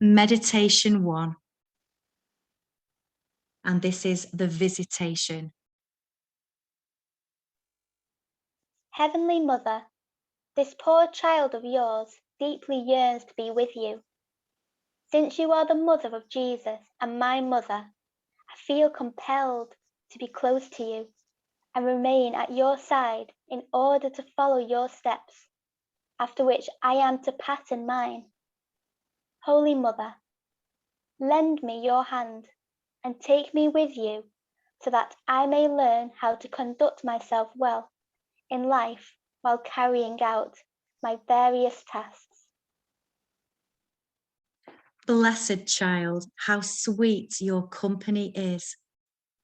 Meditation 1. And this is the Visitation. Heavenly Mother, this poor child of yours deeply yearns to be with you. Since you are the mother of Jesus and my mother, I feel compelled to be close to you and remain at your side in order to follow your steps, after which I am to pattern mine. Holy Mother, lend me your hand and take me with you so that I may learn how to conduct myself well in life while carrying out my various tasks. Blessed child, how sweet your company is.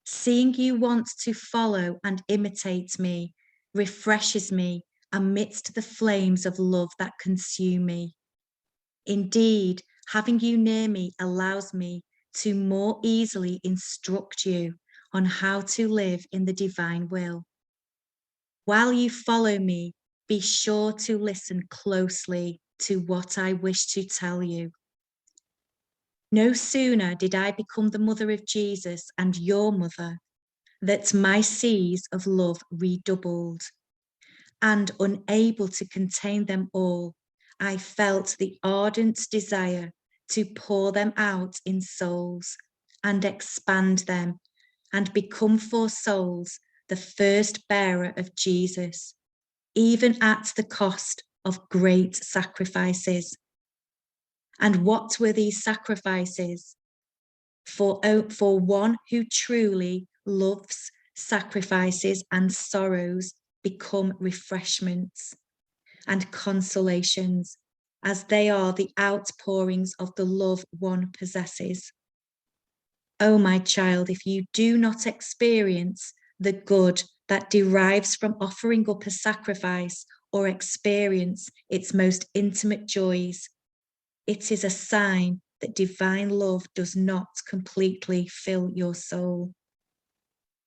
Seeing you want to follow and imitate me refreshes me amidst the flames of love that consume me. Indeed, having you near me allows me to more easily instruct you on how to live in the divine will. While you follow me, be sure to listen closely to what I wish to tell you. No sooner did I become the mother of Jesus and your mother, that my seas of love redoubled, and unable to contain them all, I felt the ardent desire to pour them out in souls and expand them and become for souls the first bearer of Jesus, even at the cost of great sacrifices. And what were these sacrifices? For one who truly loves, sacrifices and sorrows become refreshments and consolations, as they are the outpourings of the love one possesses. Oh, my child, if you do not experience the good that derives from offering up a sacrifice or experience its most intimate joys, it is a sign that divine love does not completely fill your soul.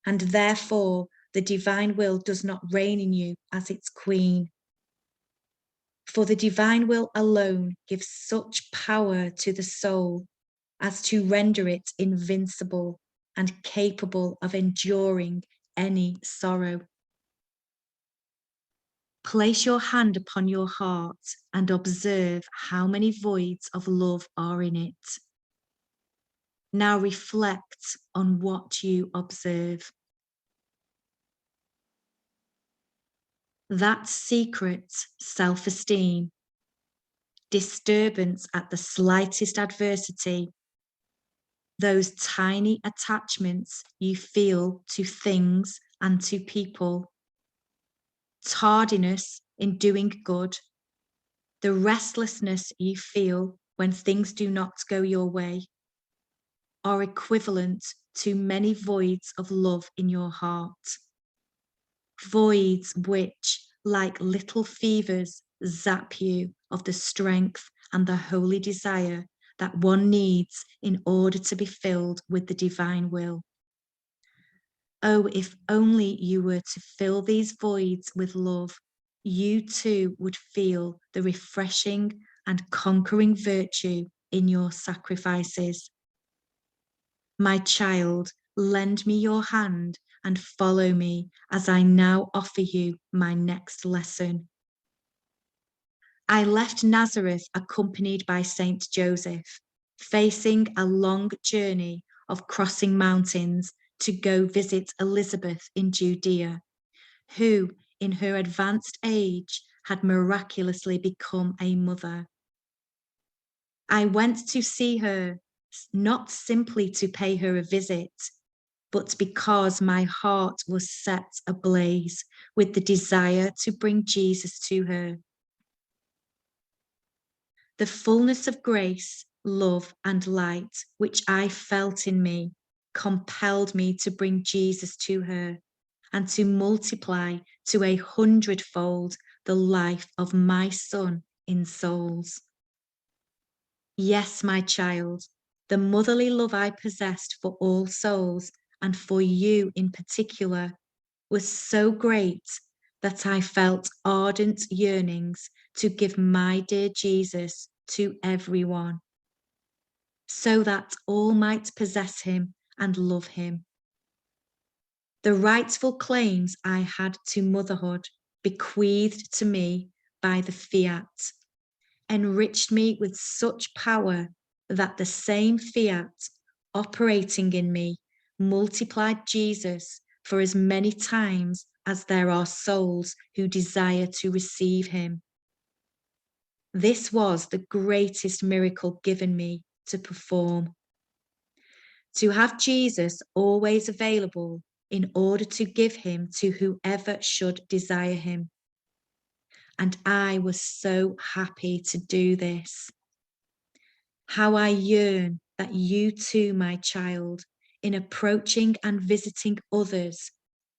And therefore, the divine will does not reign in you as its queen. For the divine will alone gives such power to the soul as to render it invincible and capable of enduring any sorrow. Place your hand upon your heart and observe how many voids of love are in it. Now reflect on what you observe. That secret self-esteem, disturbance at the slightest adversity, those tiny attachments you feel to things and to people, tardiness in doing good, the restlessness you feel when things do not go your way, are equivalent to many voids of love in your heart. Voids which, like little fevers, zap you of the strength and the holy desire that one needs in order to be filled with the divine will. Oh, if only you were to fill these voids with love, you too would feel the refreshing and conquering virtue in your sacrifices. My child, lend me your hand and follow me as I now offer you my next lesson. I left Nazareth accompanied by Saint Joseph, facing a long journey of crossing mountains to go visit Elizabeth in Judea, who, in her advanced age, had miraculously become a mother. I went to see her, not simply to pay her a visit, but because my heart was set ablaze with the desire to bring Jesus to her. The fullness of grace, love, and light which I felt in me compelled me to bring Jesus to her and to multiply to 100-fold the life of my son in souls. Yes, my child, the motherly love I possessed for all souls and for you in particular was so great that I felt ardent yearnings to give my dear Jesus to everyone. so that all might possess him and love him. The rightful claims I had to motherhood, bequeathed to me by the fiat, enriched me with such power that the same fiat operating in me multiplied Jesus for as many times as there are souls who desire to receive him. This was the greatest miracle given me to perform. To have Jesus always available in order to give him to whoever should desire him. And I was so happy to do this. How I yearn that you too, my child, in approaching and visiting others,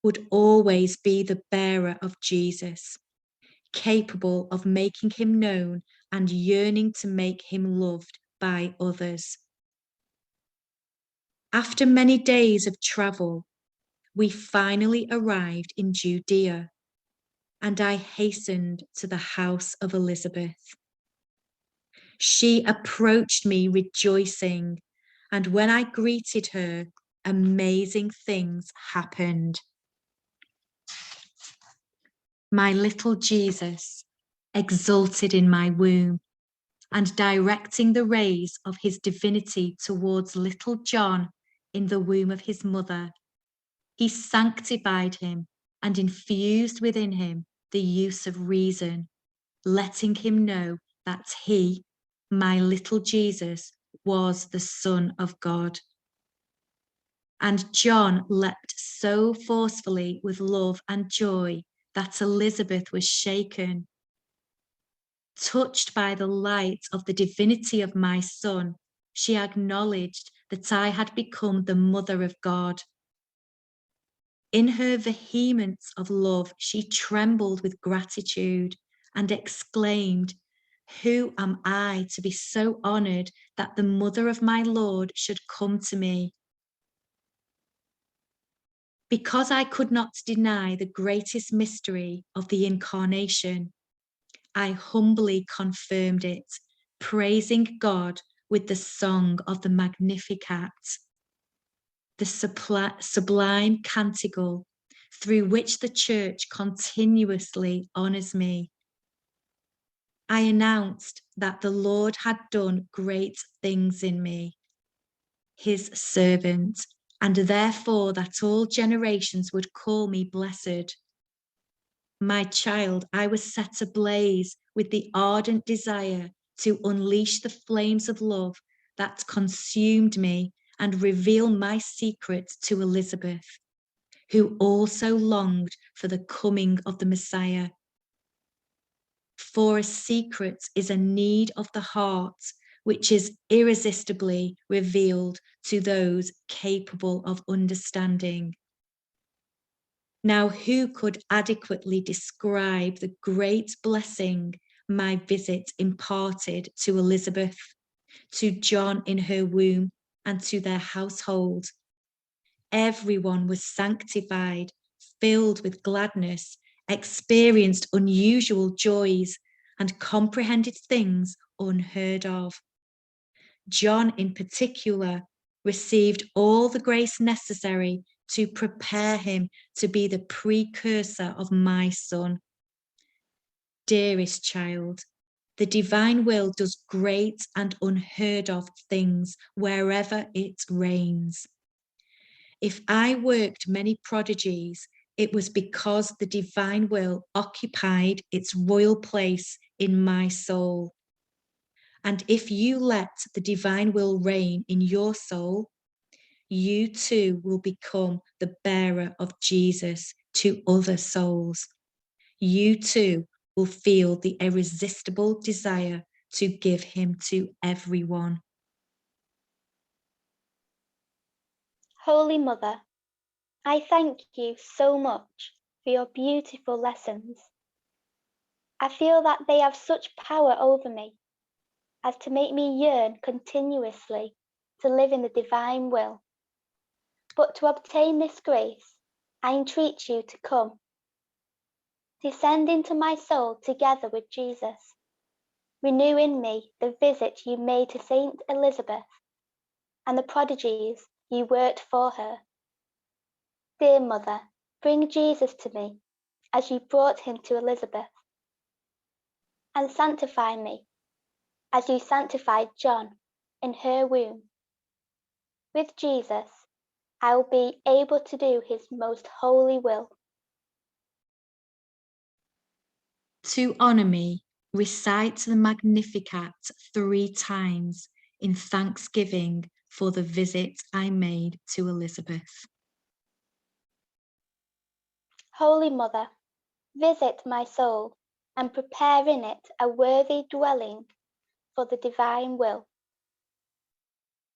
would always be the bearer of Jesus, capable of making him known and yearning to make him loved by others. After many days of travel, we finally arrived in Judea, and I hastened to the house of Elizabeth. She approached me rejoicing, and when I greeted her, amazing things happened. My little Jesus exulted in my womb, and directing the rays of his divinity towards little John in the womb of his mother, he sanctified him and infused within him the use of reason, letting him know that he, my little Jesus, was the Son of God. And John leapt so forcefully with love and joy that Elizabeth was shaken. Touched by the light of the divinity of my Son, she acknowledged that I had become the mother of God. In her vehemence of love, she trembled with gratitude and exclaimed, "Who am I to be so honored that the mother of my Lord should come to me?" Because I could not deny the greatest mystery of the Incarnation, I humbly confirmed it, praising God with the song of the Magnificat, the sublime canticle through which the Church continuously honors me. I announced that the Lord had done great things in me, his servant, and therefore that all generations would call me blessed. My child, I was set ablaze with the ardent desire to unleash the flames of love that consumed me and reveal my secret to Elizabeth, who also longed for the coming of the Messiah. For a secret is a need of the heart, which is irresistibly revealed to those capable of understanding. Now, who could adequately describe the great blessing my visit imparted to Elizabeth, to John in her womb, and to their household? Everyone was sanctified, filled with gladness, experienced unusual joys, and comprehended things unheard of. John, in particular, received all the grace necessary to prepare him to be the precursor of my Son. Dearest child, the divine will does great and unheard of things wherever it reigns. If I worked many prodigies, it was because the divine will occupied its royal place in my soul. And if you let the divine will reign in your soul, you too will become the bearer of Jesus to other souls. You too will feel the irresistible desire to give him to everyone. Holy Mother, I thank you so much for your beautiful lessons. I feel that they have such power over me as to make me yearn continuously to live in the divine will. But to obtain this grace, I entreat you to come. Descend into my soul together with Jesus. Renew in me the visit you made to Saint Elizabeth and the prodigies you worked for her. Dear Mother, bring Jesus to me, as you brought him to Elizabeth, and sanctify me, as you sanctified John in her womb. With Jesus, I will be able to do his most holy will. To honour me, recite the Magnificat 3 times in thanksgiving for the visit I made to Elizabeth. Holy Mother, visit my soul and prepare in it a worthy dwelling for the divine will.